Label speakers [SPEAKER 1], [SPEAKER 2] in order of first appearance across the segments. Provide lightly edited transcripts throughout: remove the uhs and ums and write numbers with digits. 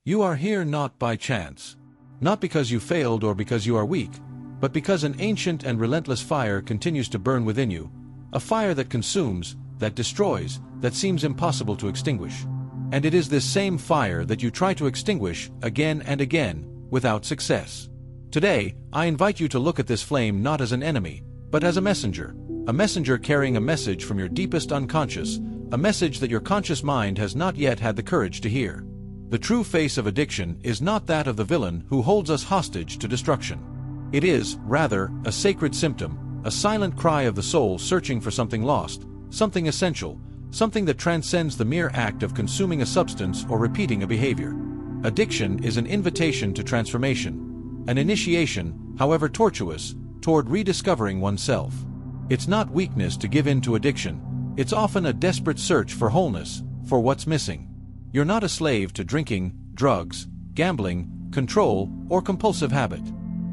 [SPEAKER 1] You are here not by chance. Not because you failed or because you are weak, but because an ancient and relentless fire continues to burn within you, a fire that consumes, that destroys, that seems impossible to extinguish. And it is this same fire that you try to extinguish again and again, without success. Today, I invite you to look at this flame not as an enemy, but as a messenger carrying a message from your deepest unconscious, a message that your conscious mind has not yet had the courage to hear. The true face of addiction is not that of the villain who holds us hostage to destruction. It is, rather, a sacred symptom, a silent cry of the soul searching for something lost, something essential, something that transcends the mere act of consuming a substance or repeating a behavior. Addiction is an invitation to transformation, an initiation, however tortuous, toward rediscovering oneself. It's not weakness to give in to addiction, it's often a desperate search for wholeness, for what's missing. You're not a slave to drinking, drugs, gambling, control, or compulsive habit.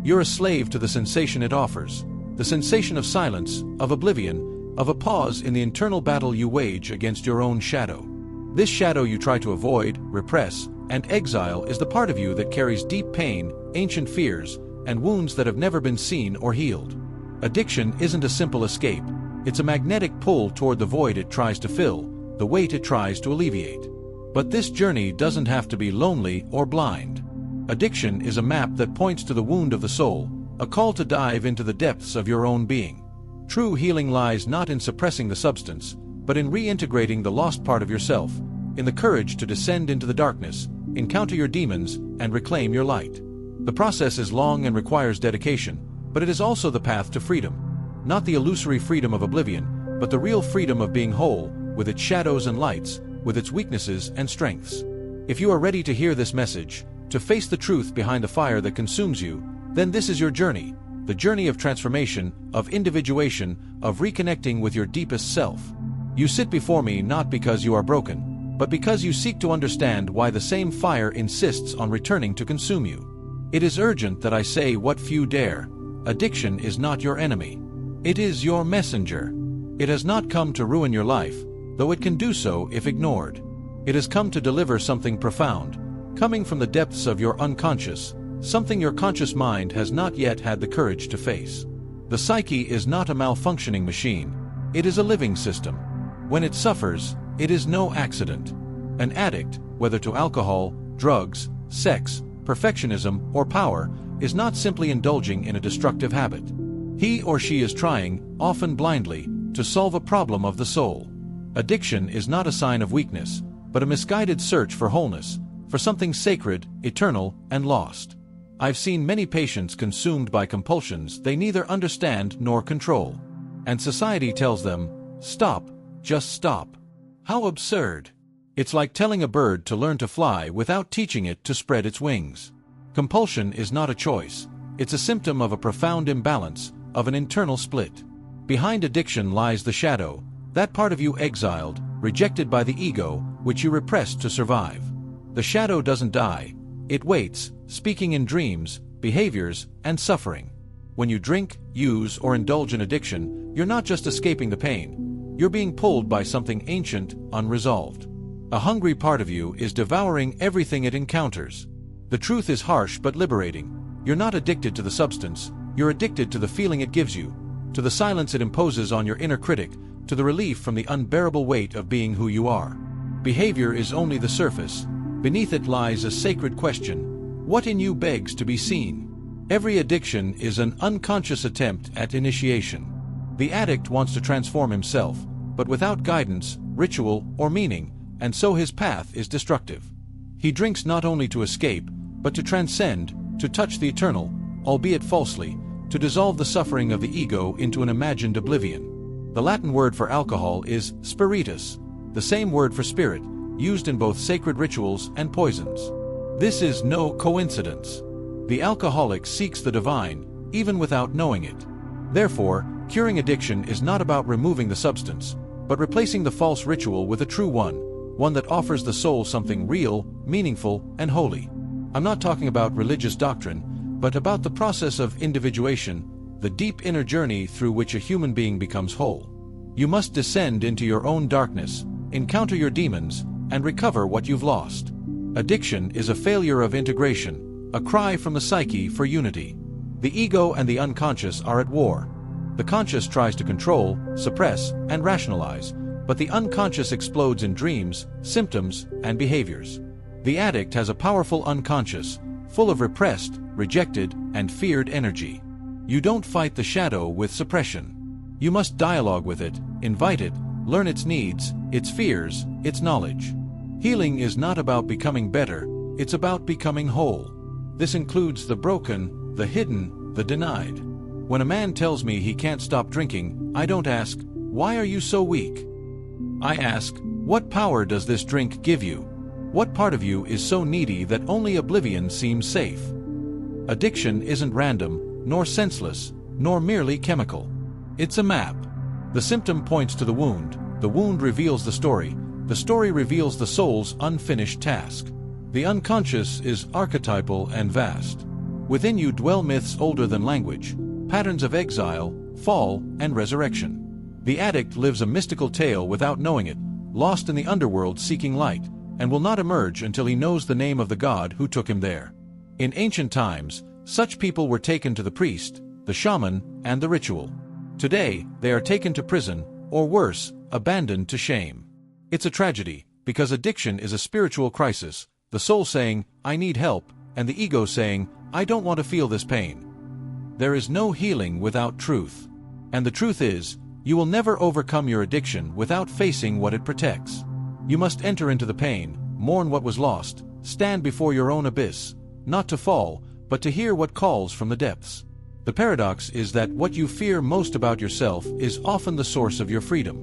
[SPEAKER 1] You're a slave to the sensation it offers, the sensation of silence, of oblivion, of a pause in the internal battle you wage against your own shadow. This shadow you try to avoid, repress, and exile is the part of you that carries deep pain, ancient fears, and wounds that have never been seen or healed. Addiction isn't a simple escape, it's a magnetic pull toward the void it tries to fill, the weight it tries to alleviate. But this journey doesn't have to be lonely or blind. Addiction is a map that points to the wound of the soul, a call to dive into the depths of your own being. True healing lies not in suppressing the substance, but in reintegrating the lost part of yourself, in the courage to descend into the darkness, encounter your demons, and reclaim your light. The process is long and requires dedication, but it is also the path to freedom. Not the illusory freedom of oblivion, but the real freedom of being whole, with its shadows and lights, with its weaknesses and strengths. If you are ready to hear this message, to face the truth behind the fire that consumes you, then this is your journey, the journey of transformation, of individuation, of reconnecting with your deepest self. You sit before me not because you are broken, but because you seek to understand why the same fire insists on returning to consume you. It is urgent that I say what few dare. Addiction is not your enemy. It is your messenger. It has not come to ruin your life, though it can do so if ignored. It has come to deliver something profound, coming from the depths of your unconscious, something your conscious mind has not yet had the courage to face. The psyche is not a malfunctioning machine, it is a living system. When it suffers, it is no accident. An addict, whether to alcohol, drugs, sex, perfectionism, or power, is not simply indulging in a destructive habit. He or she is trying, often blindly, to solve a problem of the soul. Addiction is not a sign of weakness, but a misguided search for wholeness, for something sacred, eternal, and lost. I've seen many patients consumed by compulsions they neither understand nor control. And society tells them, stop, just stop. How absurd. It's like telling a bird to learn to fly without teaching it to spread its wings. Compulsion is not a choice, it's a symptom of a profound imbalance, of an internal split. Behind addiction lies the shadow, that part of you exiled, rejected by the ego, which you repressed to survive. The shadow doesn't die, it waits, speaking in dreams, behaviors, and suffering. When you drink, use, or indulge in addiction, you're not just escaping the pain, you're being pulled by something ancient, unresolved. A hungry part of you is devouring everything it encounters. The truth is harsh but liberating. You're not addicted to the substance, you're addicted to the feeling it gives you, to the silence it imposes on your inner critic, to the relief from the unbearable weight of being who you are. Behavior is only the surface. Beneath it lies a sacred question. What in you begs to be seen? Every addiction is an unconscious attempt at initiation. The addict wants to transform himself, but without guidance, ritual, or meaning, and so his path is destructive. He drinks not only to escape, but to transcend, to touch the eternal, albeit falsely, to dissolve the suffering of the ego into an imagined oblivion. The Latin word for alcohol is spiritus, the same word for spirit, used in both sacred rituals and poisons. This is no coincidence. The alcoholic seeks the divine, even without knowing it. Therefore, curing addiction is not about removing the substance, but replacing the false ritual with a true one that offers the soul something real, meaningful, and holy. I'm not talking about religious doctrine, but about the process of individuation, the deep inner journey through which a human being becomes whole. You must descend into your own darkness, encounter your demons, and recover what you've lost. Addiction is a failure of integration, a cry from the psyche for unity. The ego and the unconscious are at war. The conscious tries to control, suppress, and rationalize, but the unconscious explodes in dreams, symptoms, and behaviors. The addict has a powerful unconscious, full of repressed, rejected, and feared energy. You don't fight the shadow with suppression. You must dialogue with it, invite it, learn its needs, its fears, its knowledge. Healing is not about becoming better, it's about becoming whole. This includes the broken, the hidden, the denied. When a man tells me he can't stop drinking, I don't ask, "Why are you so weak?" I ask, "What power does this drink give you? What part of you is so needy that only oblivion seems safe?" Addiction isn't random, nor senseless, nor merely chemical. It's a map. The symptom points to the wound reveals the story reveals the soul's unfinished task. The unconscious is archetypal and vast. Within you dwell myths older than language, patterns of exile, fall, and resurrection. The addict lives a mystical tale without knowing it, lost in the underworld seeking light, and will not emerge until he knows the name of the God who took him there. In ancient times, such people were taken to the priest, the shaman, and the ritual. Today, they are taken to prison, or worse, abandoned to shame. It's a tragedy, because addiction is a spiritual crisis, the soul saying, "I need help," and the ego saying, "I don't want to feel this pain." There is no healing without truth. And the truth is, you will never overcome your addiction without facing what it protects. You must enter into the pain, mourn what was lost, stand before your own abyss, not to fall, but to hear what calls from the depths. The paradox is that what you fear most about yourself is often the source of your freedom.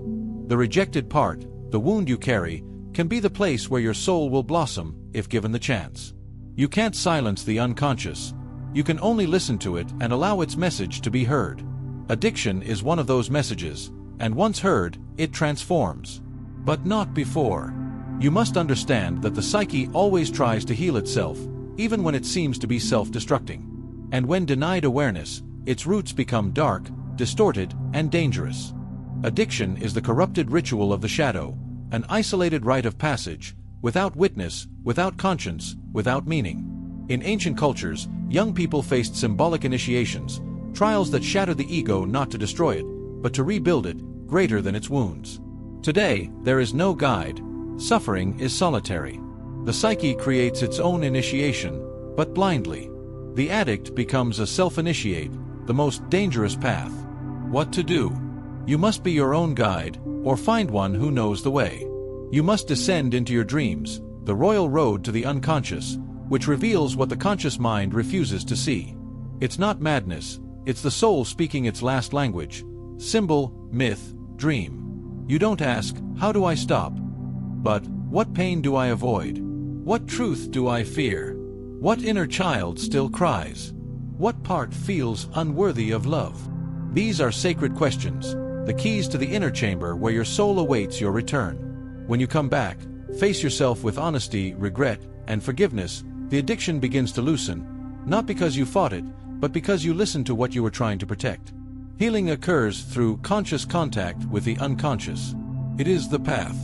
[SPEAKER 1] The rejected part, the wound you carry, can be the place where your soul will blossom, if given the chance. You can't silence the unconscious. You can only listen to it and allow its message to be heard. Addiction is one of those messages, and once heard, it transforms. But not before. You must understand that the psyche always tries to heal itself, even when it seems to be self-destructing. And when denied awareness, its roots become dark, distorted, and dangerous. Addiction is the corrupted ritual of the shadow, an isolated rite of passage, without witness, without conscience, without meaning. In ancient cultures, young people faced symbolic initiations, trials that shattered the ego not to destroy it, but to rebuild it, greater than its wounds. Today, there is no guide. Suffering is solitary. The psyche creates its own initiation, but blindly. The addict becomes a self-initiate, the most dangerous path. What to do? You must be your own guide, or find one who knows the way. You must descend into your dreams, the royal road to the unconscious, which reveals what the conscious mind refuses to see. It's not madness, it's the soul speaking its last language. Symbol, myth, dream. You don't ask, "How do I stop?" but, "What pain do I avoid? What truth do I fear? What inner child still cries? What part feels unworthy of love?" These are sacred questions, the keys to the inner chamber where your soul awaits your return. When you come back, face yourself with honesty, regret, and forgiveness, the addiction begins to loosen, not because you fought it, but because you listened to what you were trying to protect. Healing occurs through conscious contact with the unconscious. It is the path.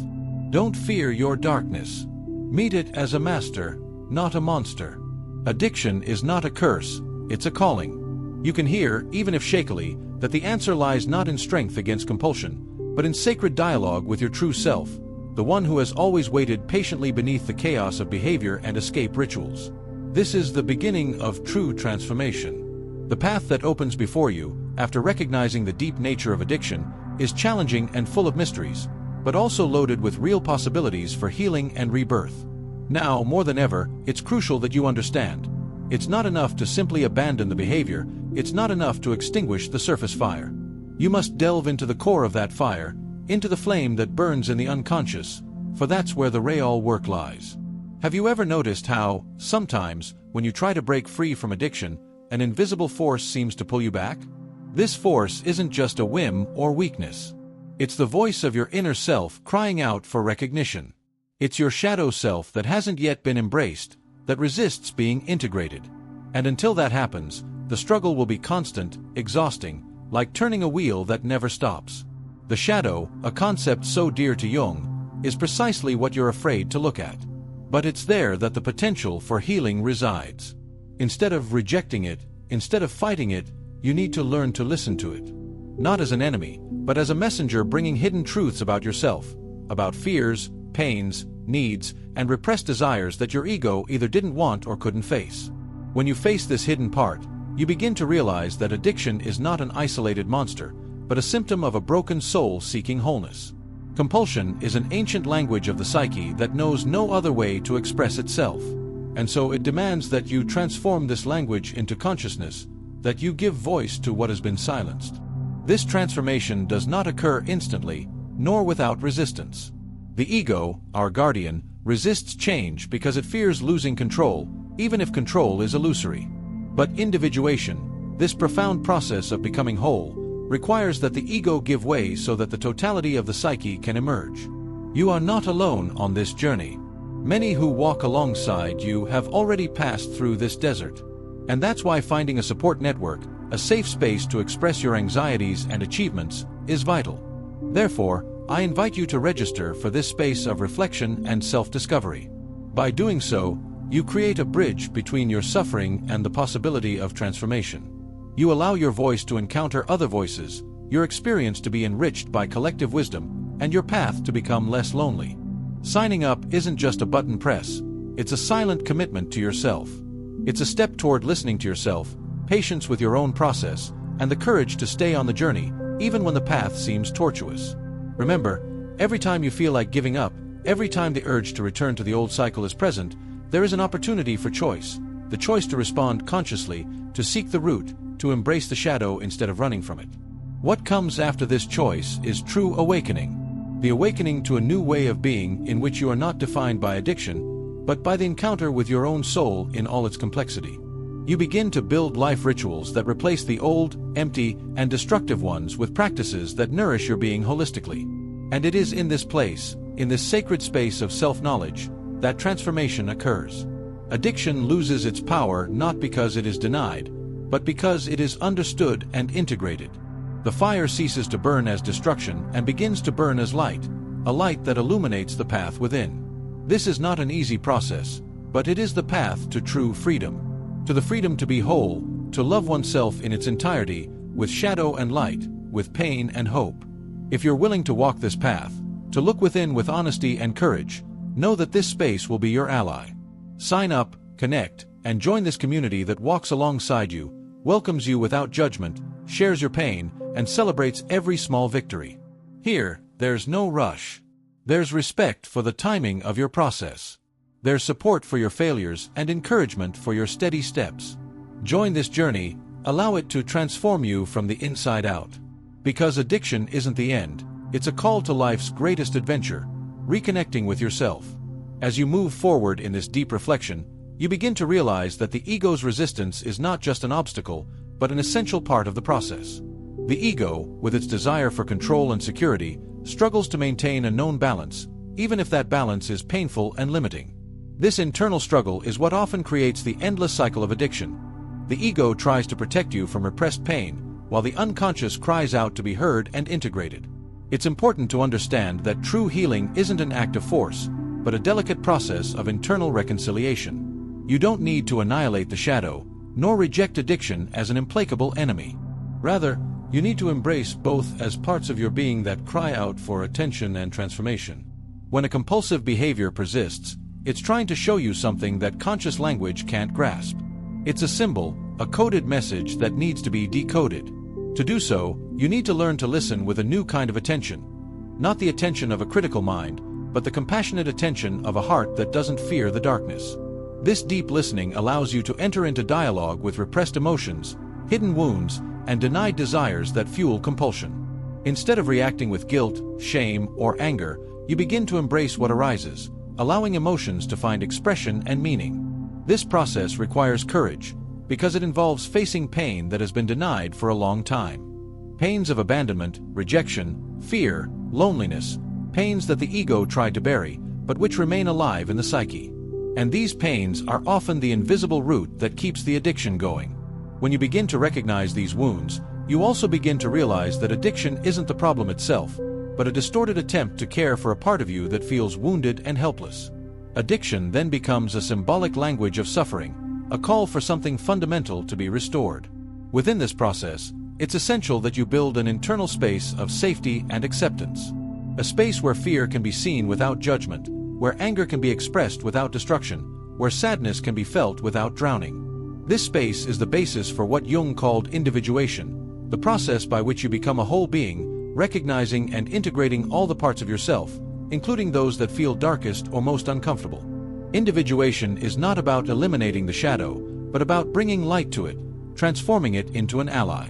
[SPEAKER 1] Don't fear your darkness. Meet it as a master, not a monster. Addiction is not a curse, it's a calling. You can hear, even if shakily, that the answer lies not in strength against compulsion, but in sacred dialogue with your true self, the one who has always waited patiently beneath the chaos of behavior and escape rituals. This is the beginning of true transformation. The path that opens before you, after recognizing the deep nature of addiction, is challenging and full of mysteries, but also loaded with real possibilities for healing and rebirth. Now, more than ever, it's crucial that you understand. It's not enough to simply abandon the behavior, it's not enough to extinguish the surface fire. You must delve into the core of that fire, into the flame that burns in the unconscious, for that's where the real work lies. Have you ever noticed how, sometimes, when you try to break free from addiction, an invisible force seems to pull you back? This force isn't just a whim or weakness. It's the voice of your inner self crying out for recognition. It's your shadow self that hasn't yet been embraced, that resists being integrated. And until that happens, the struggle will be constant, exhausting, like turning a wheel that never stops. The shadow, a concept so dear to Jung, is precisely what you're afraid to look at. But it's there that the potential for healing resides. Instead of rejecting it, instead of fighting it, you need to learn to listen to it. Not as an enemy, but as a messenger bringing hidden truths about yourself, about fears, pains, needs, and repressed desires that your ego either didn't want or couldn't face. When you face this hidden part, you begin to realize that addiction is not an isolated monster, but a symptom of a broken soul seeking wholeness. Compulsion is an ancient language of the psyche that knows no other way to express itself. And so it demands that you transform this language into consciousness, that you give voice to what has been silenced. This transformation does not occur instantly, nor without resistance. The ego, our guardian, resists change because it fears losing control, even if control is illusory. But individuation, this profound process of becoming whole, requires that the ego give way so that the totality of the psyche can emerge. You are not alone on this journey. Many who walk alongside you have already passed through this desert. And that's why finding a support network, a safe space to express your anxieties and achievements, is vital. Therefore, I invite you to register for this space of reflection and self-discovery. By doing so, you create a bridge between your suffering and the possibility of transformation. You allow your voice to encounter other voices, your experience to be enriched by collective wisdom, and your path to become less lonely. Signing up isn't just a button press, it's a silent commitment to yourself. It's a step toward listening to yourself, patience with your own process, and the courage to stay on the journey, even when the path seems tortuous. Remember, every time you feel like giving up, every time the urge to return to the old cycle is present, there is an opportunity for choice. The choice to respond consciously, to seek the root, to embrace the shadow instead of running from it. What comes after this choice is true awakening. The awakening to a new way of being in which you are not defined by addiction, but by the encounter with your own soul in all its complexity. You begin to build life rituals that replace the old, empty, and destructive ones with practices that nourish your being holistically. And it is in this place, in this sacred space of self-knowledge, that transformation occurs. Addiction loses its power not because it is denied, but because it is understood and integrated. The fire ceases to burn as destruction and begins to burn as light, a light that illuminates the path within. This is not an easy process, but it is the path to true freedom. To the freedom to be whole, to love oneself in its entirety, with shadow and light, with pain and hope. If you're willing to walk this path, to look within with honesty and courage, know that this space will be your ally. Sign up, connect, and join this community that walks alongside you, welcomes you without judgment, shares your pain, and celebrates every small victory. Here, there's no rush. There's respect for the timing of your process. There's support for your failures and encouragement for your steady steps. Join this journey, allow it to transform you from the inside out. Because addiction isn't the end, it's a call to life's greatest adventure, reconnecting with yourself. As you move forward in this deep reflection, you begin to realize that the ego's resistance is not just an obstacle, but an essential part of the process. The ego, with its desire for control and security, struggles to maintain a known balance, even if that balance is painful and limiting. This internal struggle is what often creates the endless cycle of addiction. The ego tries to protect you from repressed pain, while the unconscious cries out to be heard and integrated. It's important to understand that true healing isn't an act of force, but a delicate process of internal reconciliation. You don't need to annihilate the shadow, nor reject addiction as an implacable enemy. Rather, you need to embrace both as parts of your being that cry out for attention and transformation. When a compulsive behavior persists, it's trying to show you something that conscious language can't grasp. It's a symbol, a coded message that needs to be decoded. To do so, you need to learn to listen with a new kind of attention. Not the attention of a critical mind, but the compassionate attention of a heart that doesn't fear the darkness. This deep listening allows you to enter into dialogue with repressed emotions, hidden wounds, and denied desires that fuel compulsion. Instead of reacting with guilt, shame, or anger, you begin to embrace what arises, allowing emotions to find expression and meaning. This process requires courage, because it involves facing pain that has been denied for a long time. Pains of abandonment, rejection, fear, loneliness, pains that the ego tried to bury, but which remain alive in the psyche. And these pains are often the invisible root that keeps the addiction going. When you begin to recognize these wounds, you also begin to realize that addiction isn't the problem itself, but a distorted attempt to care for a part of you that feels wounded and helpless. Addiction then becomes a symbolic language of suffering, a call for something fundamental to be restored. Within this process, it's essential that you build an internal space of safety and acceptance. A space where fear can be seen without judgment, where anger can be expressed without destruction, where sadness can be felt without drowning. This space is the basis for what Jung called individuation, the process by which you become a whole being, recognizing and integrating all the parts of yourself, including those that feel darkest or most uncomfortable. Individuation is not about eliminating the shadow, but about bringing light to it, transforming it into an ally.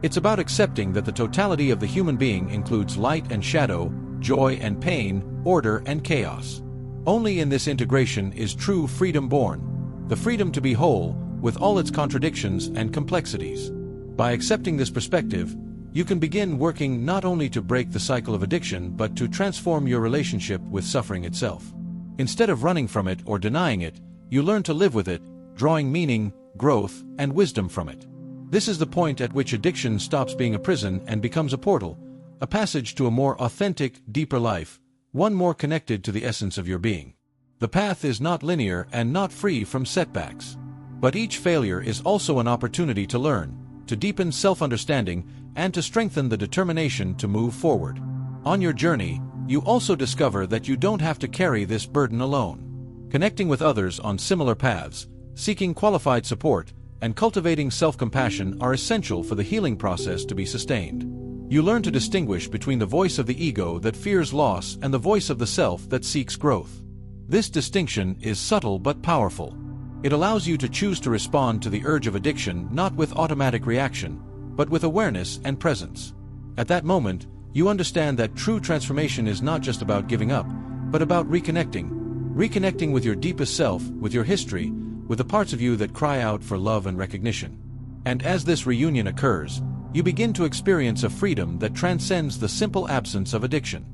[SPEAKER 1] It's about accepting that the totality of the human being includes light and shadow, joy and pain, order and chaos. Only in this integration is true freedom born, the freedom to be whole, with all its contradictions and complexities. By accepting this perspective, you can begin working not only to break the cycle of addiction but to transform your relationship with suffering itself. Instead of running from it or denying it, you learn to live with it, drawing meaning, growth, and wisdom from it. This is the point at which addiction stops being a prison and becomes a portal, a passage to a more authentic, deeper life, one more connected to the essence of your being. The path is not linear and not free from setbacks. But each failure is also an opportunity to learn, to deepen self-understanding, and to strengthen the determination to move forward. On your journey, you also discover that you don't have to carry this burden alone. Connecting with others on similar paths, seeking qualified support, and cultivating self-compassion are essential for the healing process to be sustained. You learn to distinguish between the voice of the ego that fears loss and the voice of the self that seeks growth. This distinction is subtle but powerful. It allows you to choose to respond to the urge of addiction not with automatic reaction, but with awareness and presence. At that moment, you understand that true transformation is not just about giving up, but about reconnecting with your deepest self, with your history, with the parts of you that cry out for love and recognition. And as this reunion occurs, you begin to experience a freedom that transcends the simple absence of addiction.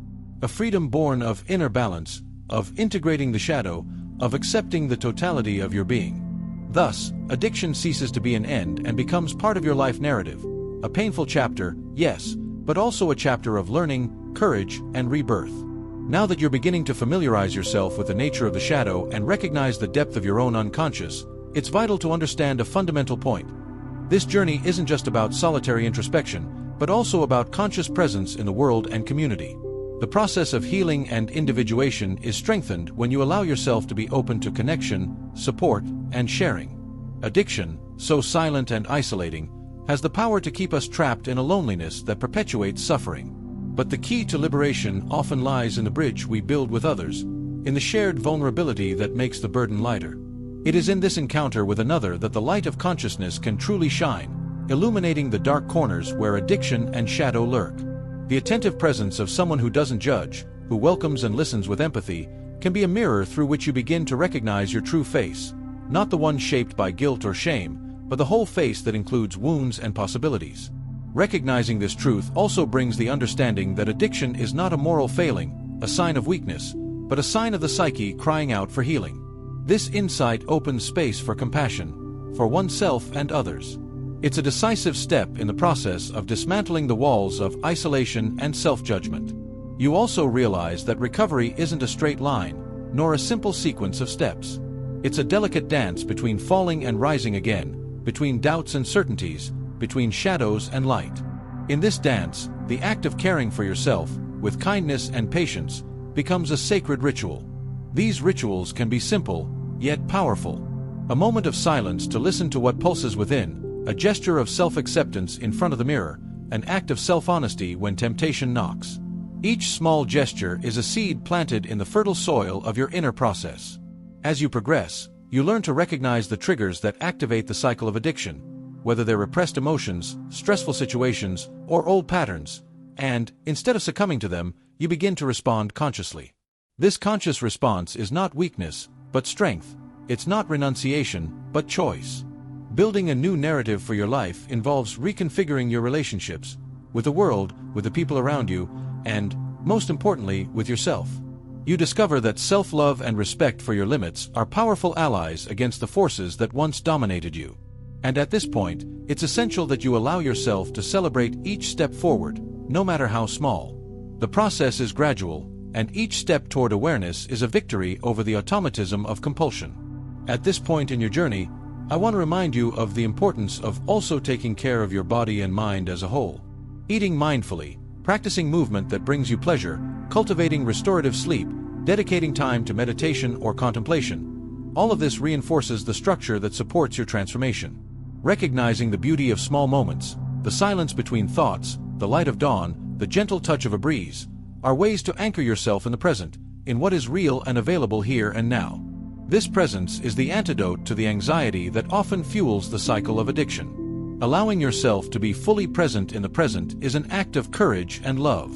[SPEAKER 1] A freedom born of inner balance, of integrating the shadow, of accepting the totality of your being. Thus, addiction ceases to be an end and becomes part of your life narrative. A painful chapter, yes, but also a chapter of learning, courage, and rebirth. Now that you're beginning to familiarize yourself with the nature of the shadow and recognize the depth of your own unconscious, it's vital to understand a fundamental point. This journey isn't just about solitary introspection, but also about conscious presence in the world and community. The process of healing and individuation is strengthened when you allow yourself to be open to connection, support, and sharing. Addiction, so silent and isolating, has the power to keep us trapped in a loneliness that perpetuates suffering. But the key to liberation often lies in the bridge we build with others, in the shared vulnerability that makes the burden lighter. It is in this encounter with another that the light of consciousness can truly shine, illuminating the dark corners where addiction and shadow lurk. The attentive presence of someone who doesn't judge, who welcomes and listens with empathy, can be a mirror through which you begin to recognize your true face, not the one shaped by guilt or shame, but the whole face that includes wounds and possibilities. Recognizing this truth also brings the understanding that addiction is not a moral failing, a sign of weakness, but a sign of the psyche crying out for healing. This insight opens space for compassion, for oneself and others. It's a decisive step in the process of dismantling the walls of isolation and self-judgment. You also realize that recovery isn't a straight line, nor a simple sequence of steps. It's a delicate dance between falling and rising again, between doubts and certainties, between shadows and light. In this dance, the act of caring for yourself, with kindness and patience, becomes a sacred ritual. These rituals can be simple, yet powerful. A moment of silence to listen to what pulses within, a gesture of self-acceptance in front of the mirror, an act of self-honesty when temptation knocks. Each small gesture is a seed planted in the fertile soil of your inner process. As you progress, you learn to recognize the triggers that activate the cycle of addiction, whether they're repressed emotions, stressful situations, or old patterns, and, instead of succumbing to them, you begin to respond consciously. This conscious response is not weakness, but strength. It's not renunciation, but choice. Building a new narrative for your life involves reconfiguring your relationships, with the world, with the people around you, and, most importantly, with yourself. You discover that self-love and respect for your limits are powerful allies against the forces that once dominated you. And at this point, it's essential that you allow yourself to celebrate each step forward, no matter how small. The process is gradual, and each step toward awareness is a victory over the automatism of compulsion. At this point in your journey, I want to remind you of the importance of also taking care of your body and mind as a whole. Eating mindfully, practicing movement that brings you pleasure, cultivating restorative sleep, dedicating time to meditation or contemplation, all of this reinforces the structure that supports your transformation. Recognizing the beauty of small moments, the silence between thoughts, the light of dawn, the gentle touch of a breeze, are ways to anchor yourself in the present, in what is real and available here and now. This presence is the antidote to the anxiety that often fuels the cycle of addiction. Allowing yourself to be fully present in the present is an act of courage and love.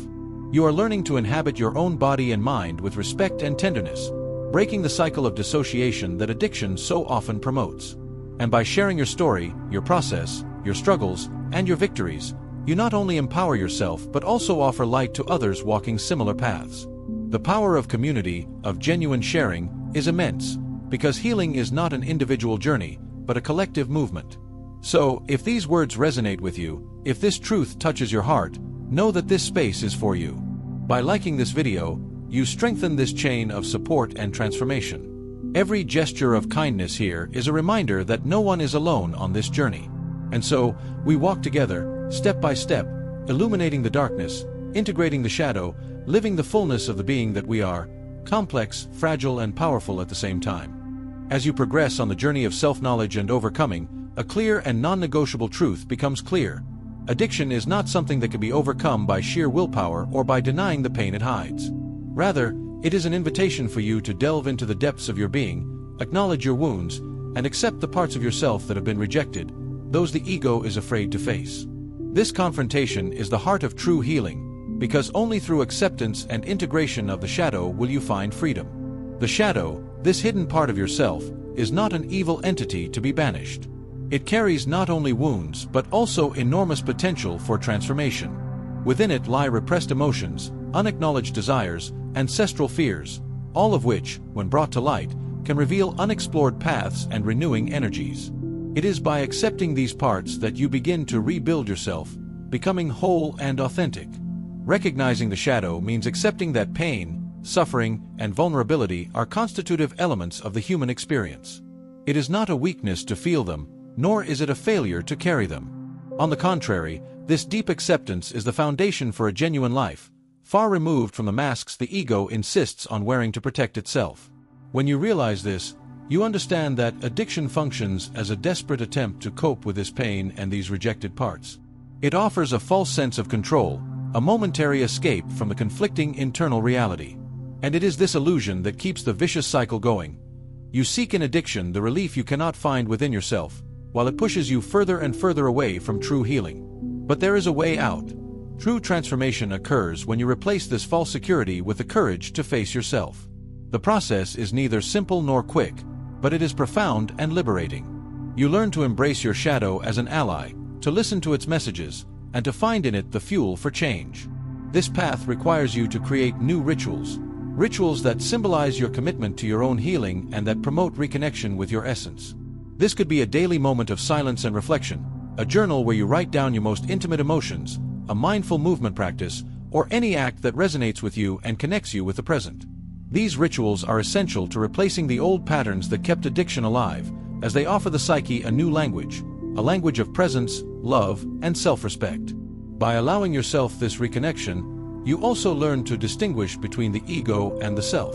[SPEAKER 1] You are learning to inhabit your own body and mind with respect and tenderness, breaking the cycle of dissociation that addiction so often promotes. And by sharing your story, your process, your struggles, and your victories, you not only empower yourself but also offer light to others walking similar paths. The power of community, of genuine sharing, is immense, because healing is not an individual journey, but a collective movement. So, if these words resonate with you, if this truth touches your heart, know that this space is for you. By liking this video, you strengthen this chain of support and transformation. Every gesture of kindness here is a reminder that no one is alone on this journey. And so, we walk together, step by step, illuminating the darkness, integrating the shadow, living the fullness of the being that we are, complex, fragile, and powerful at the same time. As you progress on the journey of self-knowledge and overcoming, a clear and non-negotiable truth becomes clear. Addiction is not something that can be overcome by sheer willpower or by denying the pain it hides. Rather, it is an invitation for you to delve into the depths of your being, acknowledge your wounds, and accept the parts of yourself that have been rejected, those the ego is afraid to face. This confrontation is the heart of true healing, because only through acceptance and integration of the shadow will you find freedom. The shadow, this hidden part of yourself, is not an evil entity to be banished. It carries not only wounds but also enormous potential for transformation. Within it lie repressed emotions, unacknowledged desires, ancestral fears, all of which, when brought to light, can reveal unexplored paths and renewing energies. It is by accepting these parts that you begin to rebuild yourself, becoming whole and authentic. Recognizing the shadow means accepting that pain, suffering, and vulnerability are constitutive elements of the human experience. It is not a weakness to feel them, nor is it a failure to carry them. On the contrary, this deep acceptance is the foundation for a genuine life, far removed from the masks the ego insists on wearing to protect itself. When you realize this, you understand that addiction functions as a desperate attempt to cope with this pain and these rejected parts. It offers a false sense of control, a momentary escape from the conflicting internal reality. And it is this illusion that keeps the vicious cycle going. You seek in addiction the relief you cannot find within yourself, while it pushes you further and further away from true healing. But there is a way out. True transformation occurs when you replace this false security with the courage to face yourself. The process is neither simple nor quick, but it is profound and liberating. You learn to embrace your shadow as an ally, to listen to its messages, and to find in it the fuel for change. This path requires you to create new rituals that symbolize your commitment to your own healing and that promote reconnection with your essence. This could be a daily moment of silence and reflection, a journal where you write down your most intimate emotions, a mindful movement practice, or any act that resonates with you and connects you with the present. These rituals are essential to replacing the old patterns that kept addiction alive, as they offer the psyche a new language, a language of presence, love, and self-respect. By allowing yourself this reconnection, you also learn to distinguish between the ego and the self.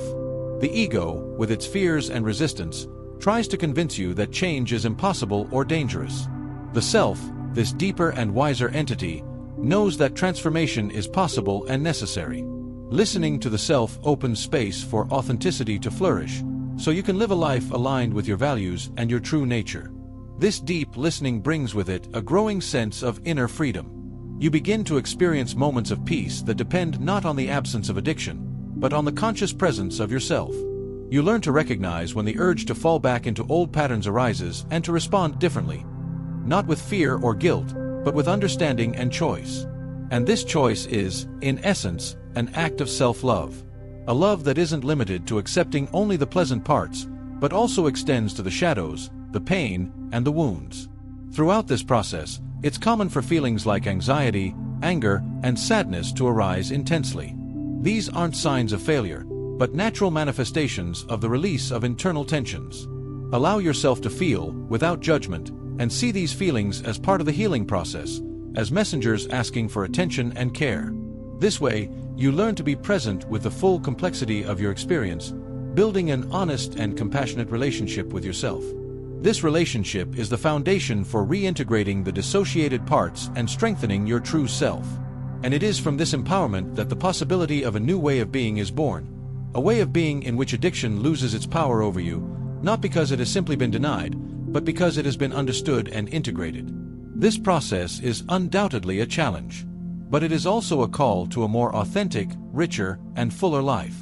[SPEAKER 1] The ego, with its fears and resistance, tries to convince you that change is impossible or dangerous. The self, this deeper and wiser entity, knows that transformation is possible and necessary. Listening to the self opens space for authenticity to flourish, so you can live a life aligned with your values and your true nature. This deep listening brings with it a growing sense of inner freedom. You begin to experience moments of peace that depend not on the absence of addiction, but on the conscious presence of yourself. You learn to recognize when the urge to fall back into old patterns arises and to respond differently, not with fear or guilt, but with understanding and choice. And this choice is, in essence, an act of self-love. A love that isn't limited to accepting only the pleasant parts, but also extends to the shadows, the pain, and the wounds. Throughout this process, it's common for feelings like anxiety, anger, and sadness to arise intensely. These aren't signs of failure, but natural manifestations of the release of internal tensions. Allow yourself to feel, without judgment, and see these feelings as part of the healing process, as messengers asking for attention and care. This way, you learn to be present with the full complexity of your experience, building an honest and compassionate relationship with yourself. This relationship is the foundation for reintegrating the dissociated parts and strengthening your true self. And it is from this empowerment that the possibility of a new way of being is born, a way of being in which addiction loses its power over you, not because it has simply been denied, but because it has been understood and integrated. This process is undoubtedly a challenge, but it is also a call to a more authentic, richer, and fuller life.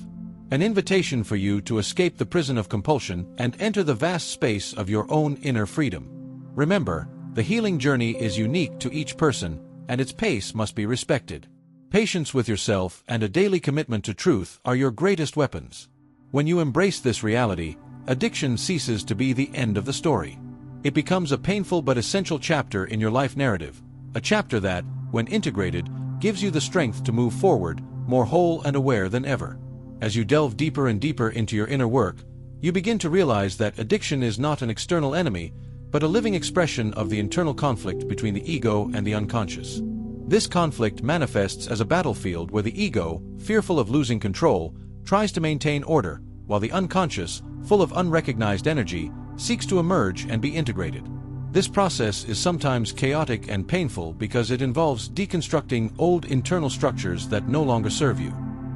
[SPEAKER 1] An invitation for you to escape the prison of compulsion and enter the vast space of your own inner freedom. Remember, the healing journey is unique to each person, and its pace must be respected. Patience with yourself and a daily commitment to truth are your greatest weapons. When you embrace this reality, addiction ceases to be the end of the story. It becomes a painful but essential chapter in your life narrative, a chapter that, when integrated, gives you the strength to move forward, more whole and aware than ever. As you delve deeper and deeper into your inner work, you begin to realize that addiction is not an external enemy, but a living expression of the internal conflict between the ego and the unconscious. This conflict manifests as a battlefield where the ego, fearful of losing control, tries to maintain order, while the unconscious, full of unrecognized energy, seeks to emerge and be integrated. This process is sometimes chaotic and painful because it involves deconstructing old internal structures that no longer serve you.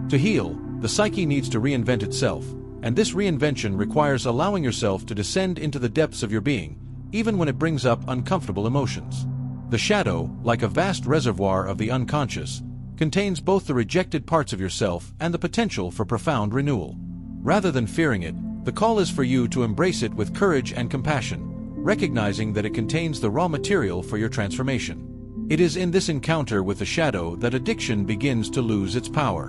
[SPEAKER 1] To heal, the psyche needs to reinvent itself, and this reinvention requires allowing yourself to descend into the depths of your being, even when it brings up uncomfortable emotions. The shadow, like a vast reservoir of the unconscious, contains both the rejected parts of yourself and the potential for profound renewal. Rather than fearing it, the call is for you to embrace it with courage and compassion, recognizing that it contains the raw material for your transformation. It is in this encounter with the shadow that addiction begins to lose its power.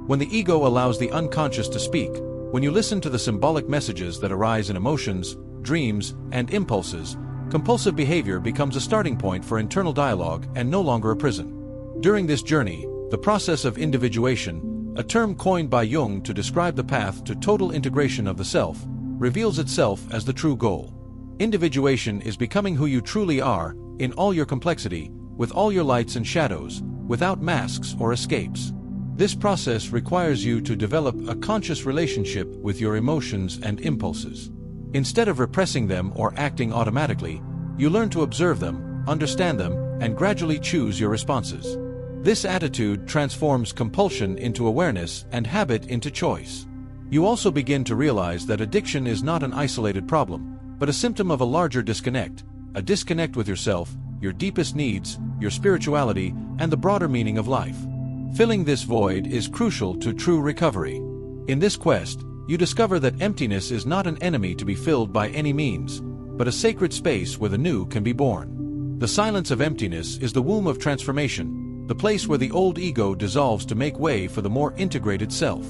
[SPEAKER 1] When the ego allows the unconscious to speak, when you listen to the symbolic messages that arise in emotions, dreams, and impulses, compulsive behavior becomes a starting point for internal dialogue and no longer a prison. During this journey, the process of individuation, a term coined by Jung to describe the path to total integration of the self, reveals itself as the true goal. Individuation is becoming who you truly are, in all your complexity, with all your lights and shadows, without masks or escapes. This process requires you to develop a conscious relationship with your emotions and impulses. Instead of repressing them or acting automatically, you learn to observe them, understand them, and gradually choose your responses. This attitude transforms compulsion into awareness and habit into choice. You also begin to realize that addiction is not an isolated problem, but a symptom of a larger disconnect, a disconnect with yourself, your deepest needs, your spirituality, and the broader meaning of life. Filling this void is crucial to true recovery. In this quest, you discover that emptiness is not an enemy to be filled by any means, but a sacred space where the new can be born. The silence of emptiness is the womb of transformation, the place where the old ego dissolves to make way for the more integrated self.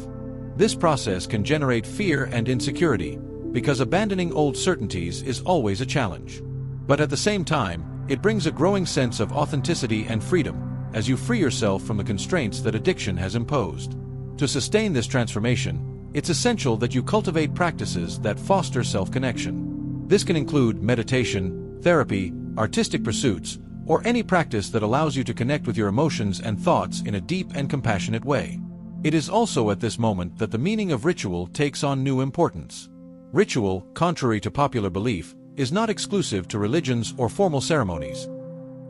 [SPEAKER 1] This process can generate fear and insecurity, because abandoning old certainties is always a challenge. But at the same time, it brings a growing sense of authenticity and freedom, as you free yourself from the constraints that addiction has imposed. To sustain this transformation, it's essential that you cultivate practices that foster self-connection. This can include meditation, therapy, artistic pursuits, or any practice that allows you to connect with your emotions and thoughts in a deep and compassionate way. It is also at this moment that the meaning of ritual takes on new importance. Ritual, contrary to popular belief, is not exclusive to religions or formal ceremonies.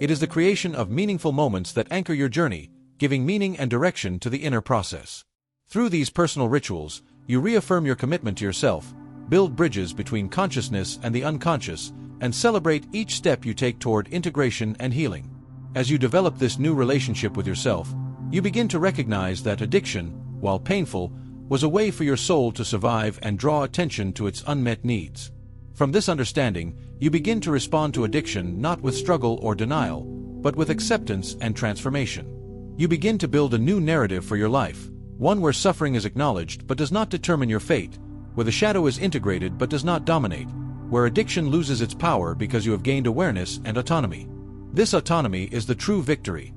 [SPEAKER 1] It is the creation of meaningful moments that anchor your journey, giving meaning and direction to the inner process. Through these personal rituals, you reaffirm your commitment to yourself, build bridges between consciousness and the unconscious, and celebrate each step you take toward integration and healing. As you develop this new relationship with yourself, you begin to recognize that addiction, while painful, was a way for your soul to survive and draw attention to its unmet needs. From this understanding, you begin to respond to addiction not with struggle or denial, but with acceptance and transformation. You begin to build a new narrative for your life, one where suffering is acknowledged but does not determine your fate, where the shadow is integrated but does not dominate, where addiction loses its power because you have gained awareness and autonomy. This autonomy is the true victory.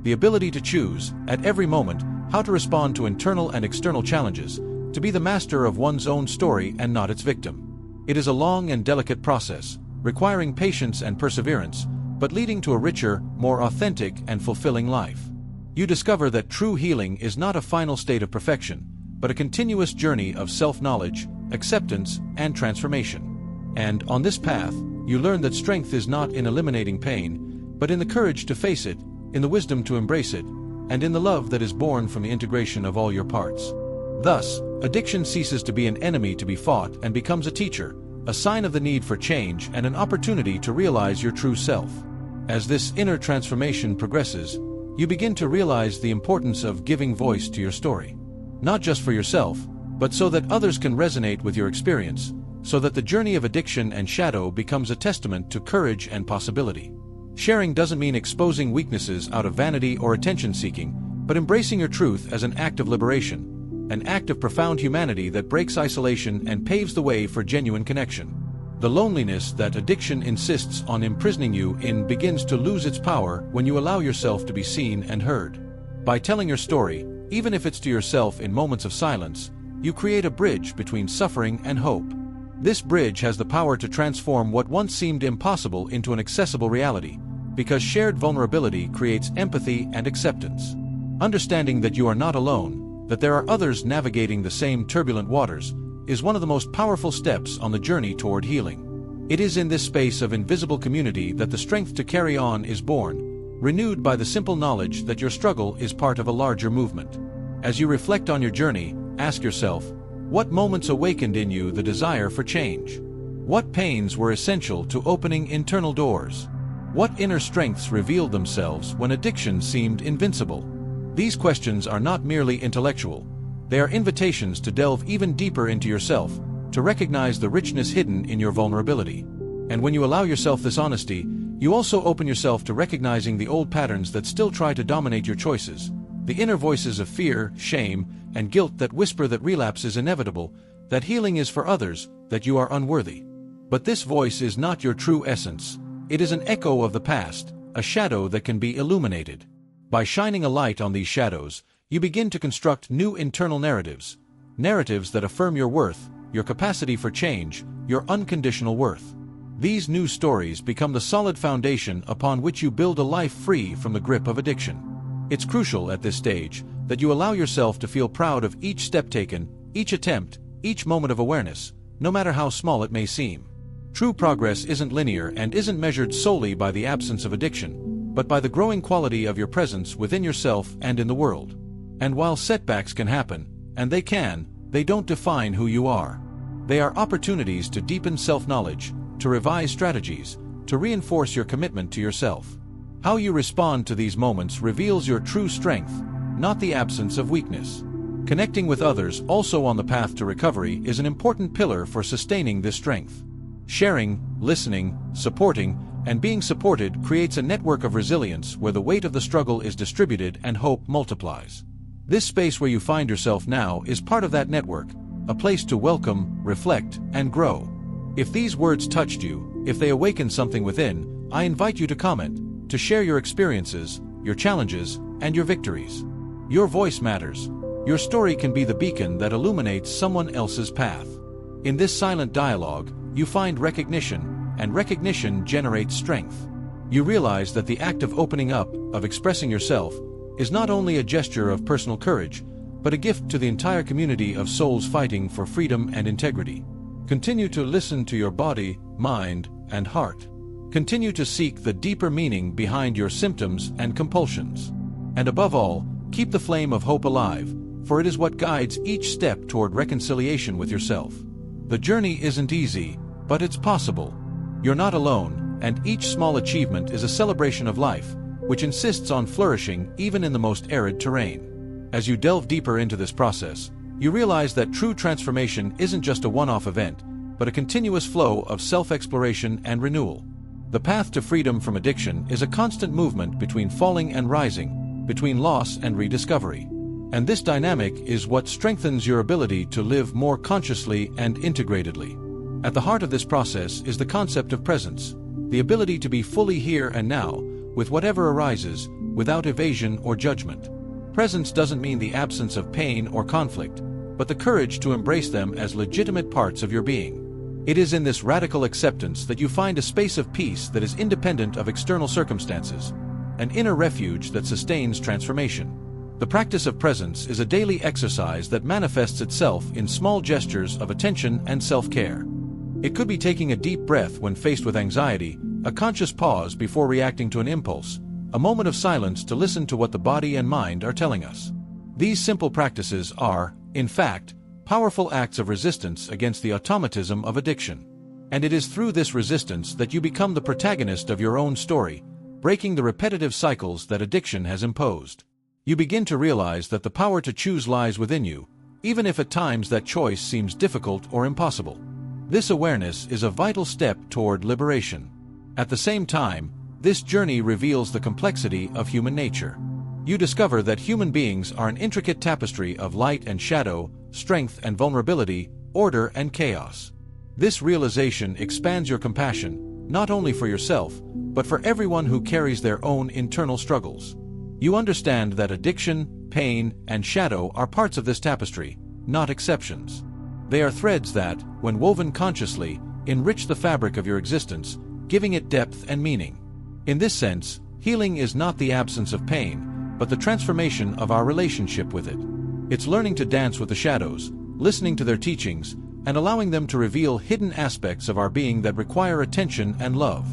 [SPEAKER 1] The ability to choose, at every moment, how to respond to internal and external challenges, to be the master of one's own story and not its victim. It is a long and delicate process, requiring patience and perseverance, but leading to a richer, more authentic and fulfilling life. You discover that true healing is not a final state of perfection, but a continuous journey of self-knowledge, acceptance, and transformation. And on this path, you learn that strength is not in eliminating pain, but in the courage to face it, in the wisdom to embrace it, and in the love that is born from the integration of all your parts. Thus, addiction ceases to be an enemy to be fought and becomes a teacher, a sign of the need for change and an opportunity to realize your true self. As this inner transformation progresses, you begin to realize the importance of giving voice to your story. Not just for yourself, but so that others can resonate with your experience, so that the journey of addiction and shadow becomes a testament to courage and possibility. Sharing doesn't mean exposing weaknesses out of vanity or attention-seeking, but embracing your truth as an act of liberation, an act of profound humanity that breaks isolation and paves the way for genuine connection. The loneliness that addiction insists on imprisoning you in begins to lose its power when you allow yourself to be seen and heard. By telling your story, even if it's to yourself in moments of silence, you create a bridge between suffering and hope. This bridge has the power to transform what once seemed impossible into an accessible reality, because shared vulnerability creates empathy and acceptance. Understanding that you are not alone, that there are others navigating the same turbulent waters, is one of the most powerful steps on the journey toward healing. It is in this space of invisible community that the strength to carry on is born, renewed by the simple knowledge that your struggle is part of a larger movement. As you reflect on your journey, ask yourself, what moments awakened in you the desire for change? What pains were essential to opening internal doors? What inner strengths revealed themselves when addiction seemed invincible? These questions are not merely intellectual. They are invitations to delve even deeper into yourself, to recognize the richness hidden in your vulnerability. And when you allow yourself this honesty, you also open yourself to recognizing the old patterns that still try to dominate your choices, the inner voices of fear, shame, and guilt that whisper that relapse is inevitable, that healing is for others, that you are unworthy. But this voice is not your true essence. It is an echo of the past, a shadow that can be illuminated. By shining a light on these shadows, you begin to construct new internal narratives that affirm your worth, your capacity for change, your unconditional worth. These new stories become the solid foundation upon which you build a life free from the grip of addiction. It's crucial at this stage that you allow yourself to feel proud of each step taken, each attempt, each moment of awareness, no matter how small it may seem. True progress isn't linear and isn't measured solely by the absence of addiction, but by the growing quality of your presence within yourself and in the world. And while setbacks can happen, and they don't define who you are. They are opportunities to deepen self-knowledge, to revise strategies, to reinforce your commitment to yourself. How you respond to these moments reveals your true strength, not the absence of weakness. Connecting with others also on the path to recovery is an important pillar for sustaining this strength. Sharing, listening, supporting, and being supported creates a network of resilience where the weight of the struggle is distributed and hope multiplies. This space where you find yourself now is part of that network, a place to welcome, reflect, and grow. If these words touched you, if they awaken something within, I invite you to comment, to share your experiences, your challenges, and your victories. Your voice matters. Your story can be the beacon that illuminates someone else's path. In this silent dialogue, you find recognition, and recognition generates strength. You realize that the act of opening up, of expressing yourself, is not only a gesture of personal courage, but a gift to the entire community of souls fighting for freedom and integrity. Continue to listen to your body, mind, and heart. Continue to seek the deeper meaning behind your symptoms and compulsions. And above all, keep the flame of hope alive, for it is what guides each step toward reconciliation with yourself. The journey isn't easy, but it's possible. You're not alone, and each small achievement is a celebration of life, which insists on flourishing even in the most arid terrain. As you delve deeper into this process, you realize that true transformation isn't just a one-off event, but a continuous flow of self-exploration and renewal. The path to freedom from addiction is a constant movement between falling and rising, between loss and rediscovery. And this dynamic is what strengthens your ability to live more consciously and integratedly. At the heart of this process is the concept of presence, the ability to be fully here and now, with whatever arises, without evasion or judgment. Presence doesn't mean the absence of pain or conflict, but the courage to embrace them as legitimate parts of your being. It is in this radical acceptance that you find a space of peace that is independent of external circumstances, an inner refuge that sustains transformation. The practice of presence is a daily exercise that manifests itself in small gestures of attention and self-care. It could be taking a deep breath when faced with anxiety, a conscious pause before reacting to an impulse, a moment of silence to listen to what the body and mind are telling us. These simple practices are, in fact, powerful acts of resistance against the automatism of addiction. And it is through this resistance that you become the protagonist of your own story, breaking the repetitive cycles that addiction has imposed. You begin to realize that the power to choose lies within you, even if at times that choice seems difficult or impossible. This awareness is a vital step toward liberation. At the same time, this journey reveals the complexity of human nature. You discover that human beings are an intricate tapestry of light and shadow, strength and vulnerability, order and chaos. This realization expands your compassion, not only for yourself, but for everyone who carries their own internal struggles. You understand that addiction, pain, and shadow are parts of this tapestry, not exceptions. They are threads that, when woven consciously, enrich the fabric of your existence, giving it depth and meaning. In this sense, healing is not the absence of pain, but the transformation of our relationship with it. It's learning to dance with the shadows, listening to their teachings, and allowing them to reveal hidden aspects of our being that require attention and love.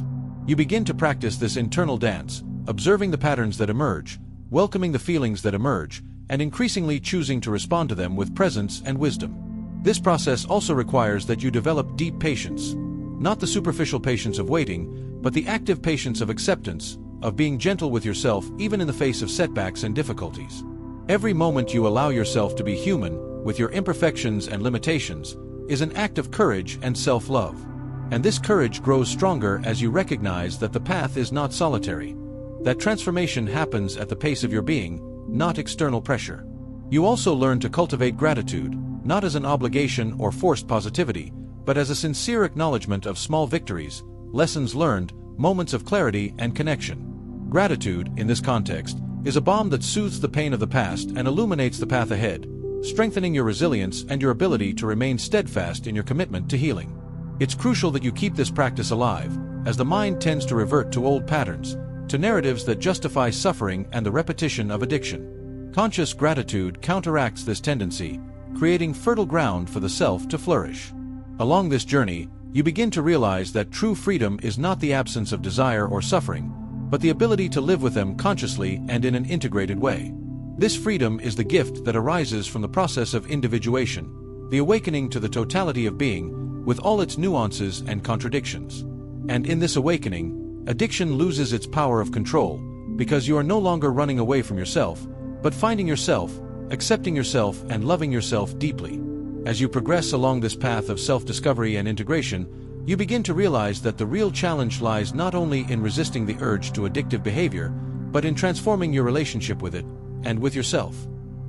[SPEAKER 1] You begin to practice this internal dance, observing the patterns that emerge, welcoming the feelings that emerge, and increasingly choosing to respond to them with presence and wisdom. This process also requires that you develop deep patience, not the superficial patience of waiting, but the active patience of acceptance, of being gentle with yourself even in the face of setbacks and difficulties. Every moment you allow yourself to be human, with your imperfections and limitations, is an act of courage and self-love. And this courage grows stronger as you recognize that the path is not solitary, that transformation happens at the pace of your being, not external pressure. You also learn to cultivate gratitude, not as an obligation or forced positivity, but as a sincere acknowledgement of small victories, lessons learned, moments of clarity and connection. Gratitude, in this context, is a balm that soothes the pain of the past and illuminates the path ahead, strengthening your resilience and your ability to remain steadfast in your commitment to healing. It's crucial that you keep this practice alive, as the mind tends to revert to old patterns, to narratives that justify suffering and the repetition of addiction. Conscious gratitude counteracts this tendency, creating fertile ground for the self to flourish. Along this journey, you begin to realize that true freedom is not the absence of desire or suffering, but the ability to live with them consciously and in an integrated way. This freedom is the gift that arises from the process of individuation, the awakening to the totality of being, with all its nuances and contradictions. And in this awakening, addiction loses its power of control, because you are no longer running away from yourself, but finding yourself, accepting yourself and loving yourself deeply. As you progress along this path of self-discovery and integration, you begin to realize that the real challenge lies not only in resisting the urge to addictive behavior, but in transforming your relationship with it, and with yourself.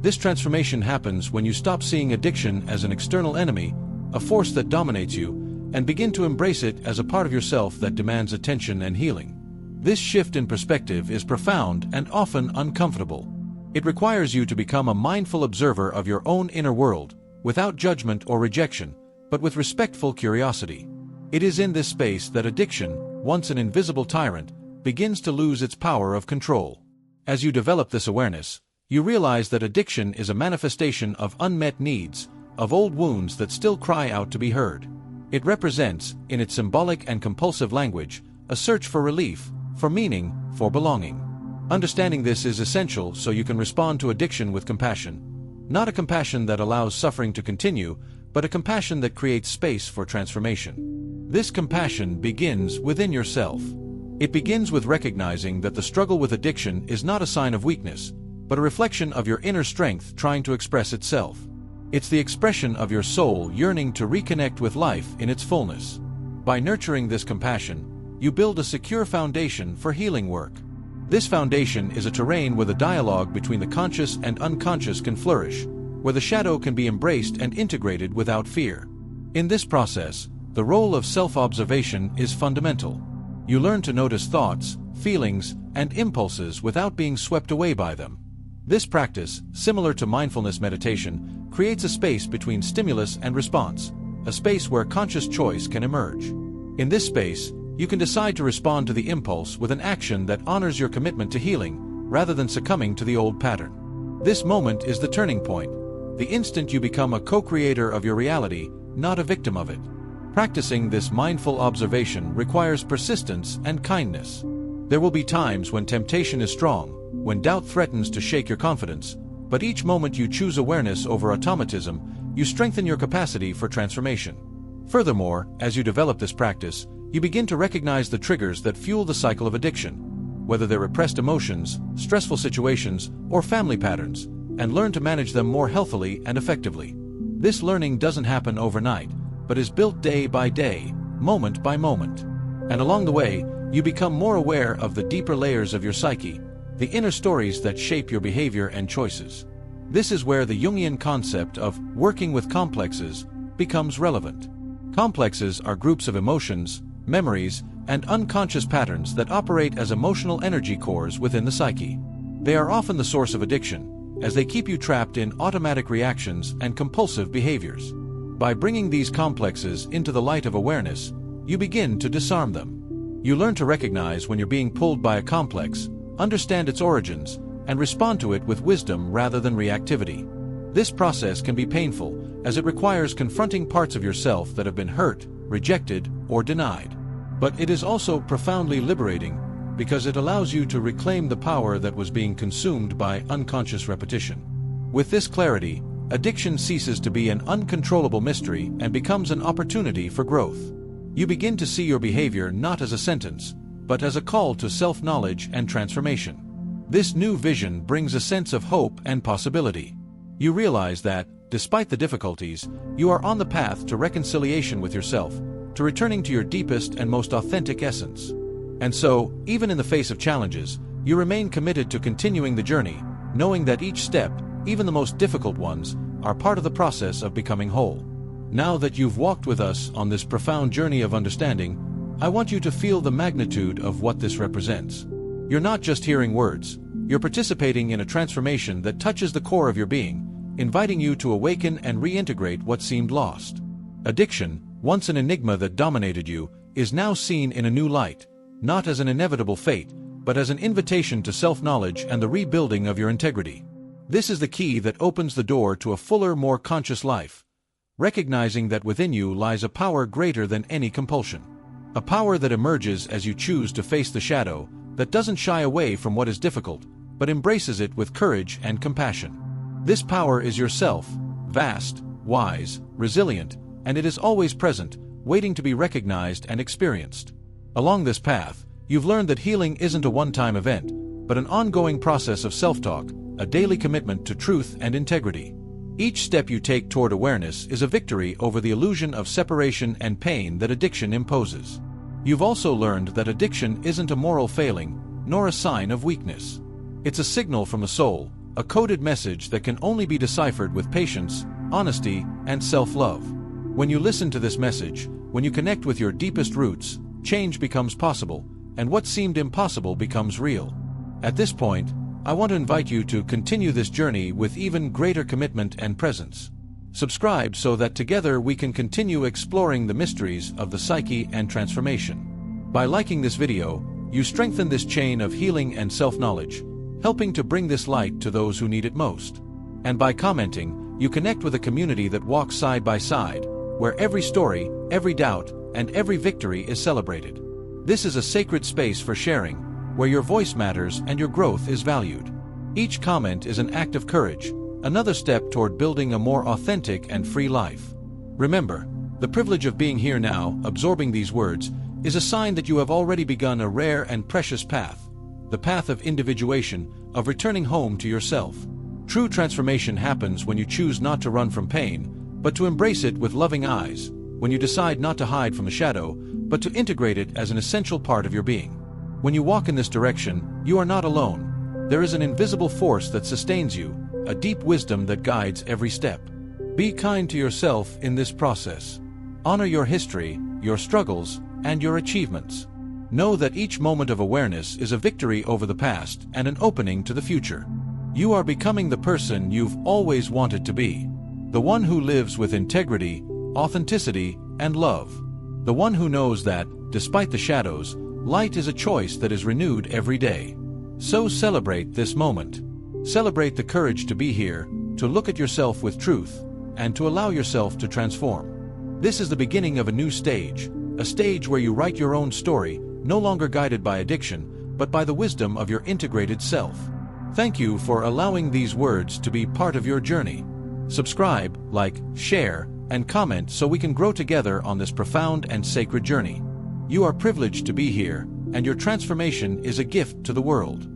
[SPEAKER 1] This transformation happens when you stop seeing addiction as an external enemy, a force that dominates you, and begin to embrace it as a part of yourself that demands attention and healing. This shift in perspective is profound and often uncomfortable. It requires you to become a mindful observer of your own inner world, without judgment or rejection, but with respectful curiosity. It is in this space that addiction, once an invisible tyrant, begins to lose its power of control. As you develop this awareness, you realize that addiction is a manifestation of unmet needs, of old wounds that still cry out to be heard. It represents, in its symbolic and compulsive language, a search for relief, for meaning, for belonging. Understanding this is essential so you can respond to addiction with compassion. Not a compassion that allows suffering to continue, but a compassion that creates space for transformation. This compassion begins within yourself. It begins with recognizing that the struggle with addiction is not a sign of weakness, but a reflection of your inner strength trying to express itself. It's the expression of your soul yearning to reconnect with life in its fullness. By nurturing this compassion, you build a secure foundation for healing work. This foundation is a terrain where the dialogue between the conscious and unconscious can flourish, where the shadow can be embraced and integrated without fear. In this process, the role of self-observation is fundamental. You learn to notice thoughts, feelings, and impulses without being swept away by them. This practice, similar to mindfulness meditation, creates a space between stimulus and response, a space where conscious choice can emerge. In this space, you can decide to respond to the impulse with an action that honors your commitment to healing, rather than succumbing to the old pattern. This moment is the turning point, the instant you become a co-creator of your reality, not a victim of it. Practicing this mindful observation requires persistence and kindness. There will be times when temptation is strong, when doubt threatens to shake your confidence, but each moment you choose awareness over automatism, you strengthen your capacity for transformation. Furthermore, as you develop this practice, you begin to recognize the triggers that fuel the cycle of addiction, whether they're repressed emotions, stressful situations, or family patterns, and learn to manage them more healthily and effectively. This learning doesn't happen overnight, but is built day by day, moment by moment. And along the way, you become more aware of the deeper layers of your psyche, the inner stories that shape your behavior and choices. This is where the Jungian concept of working with complexes becomes relevant. Complexes are groups of emotions, memories, and unconscious patterns that operate as emotional energy cores within the psyche. They are often the source of addiction, as they keep you trapped in automatic reactions and compulsive behaviors. By bringing these complexes into the light of awareness, you begin to disarm them. You learn to recognize when you're being pulled by a complex, understand its origins, and respond to it with wisdom rather than reactivity. This process can be painful, as it requires confronting parts of yourself that have been hurt, rejected, or denied. But it is also profoundly liberating, because it allows you to reclaim the power that was being consumed by unconscious repetition. With this clarity, addiction ceases to be an uncontrollable mystery and becomes an opportunity for growth. You begin to see your behavior not as a sentence, but as a call to self-knowledge and transformation. This new vision brings a sense of hope and possibility. You realize that, despite the difficulties, you are on the path to reconciliation with yourself, to returning to your deepest and most authentic essence. And so, even in the face of challenges, you remain committed to continuing the journey, knowing that each step, even the most difficult ones, are part of the process of becoming whole. Now that you've walked with us on this profound journey of understanding, I want you to feel the magnitude of what this represents. You're not just hearing words, you're participating in a transformation that touches the core of your being, inviting you to awaken and reintegrate what seemed lost. Addiction, once an enigma that dominated you, is now seen in a new light, not as an inevitable fate, but as an invitation to self-knowledge and the rebuilding of your integrity. This is the key that opens the door to a fuller, more conscious life, recognizing that within you lies a power greater than any compulsion. A power that emerges as you choose to face the shadow, that doesn't shy away from what is difficult, but embraces it with courage and compassion. This power is yourself, vast, wise, resilient, and it is always present, waiting to be recognized and experienced. Along this path, you've learned that healing isn't a one-time event, but an ongoing process of self-talk, a daily commitment to truth and integrity. Each step you take toward awareness is a victory over the illusion of separation and pain that addiction imposes. You've also learned that addiction isn't a moral failing, nor a sign of weakness. It's a signal from the soul, a coded message that can only be deciphered with patience, honesty, and self-love. When you listen to this message, when you connect with your deepest roots, change becomes possible, and what seemed impossible becomes real. At this point, I want to invite you to continue this journey with even greater commitment and presence. Subscribe so that together we can continue exploring the mysteries of the psyche and transformation. By liking this video, you strengthen this chain of healing and self-knowledge, helping to bring this light to those who need it most. And by commenting, you connect with a community that walks side by side, where every story, every doubt, and every victory is celebrated. This is a sacred space for sharing, where your voice matters and your growth is valued. Each comment is an act of courage, another step toward building a more authentic and free life. Remember, the privilege of being here now, absorbing these words, is a sign that you have already begun a rare and precious path, the path of individuation, of returning home to yourself. True transformation happens when you choose not to run from pain, but to embrace it with loving eyes, when you decide not to hide from the shadow, but to integrate it as an essential part of your being. When you walk in this direction, you are not alone. There is an invisible force that sustains you, a deep wisdom that guides every step. Be kind to yourself in this process. Honor your history, your struggles, and your achievements. Know that each moment of awareness is a victory over the past and an opening to the future. You are becoming the person you've always wanted to be. The one who lives with integrity, authenticity, and love. The one who knows that, despite the shadows, light is a choice that is renewed every day. So celebrate this moment. Celebrate the courage to be here, to look at yourself with truth, and to allow yourself to transform. This is the beginning of a new stage, a stage where you write your own story, no longer guided by addiction, but by the wisdom of your integrated self. Thank you for allowing these words to be part of your journey. Subscribe, like, share, and comment so we can grow together on this profound and sacred journey. You are privileged to be here, and your transformation is a gift to the world.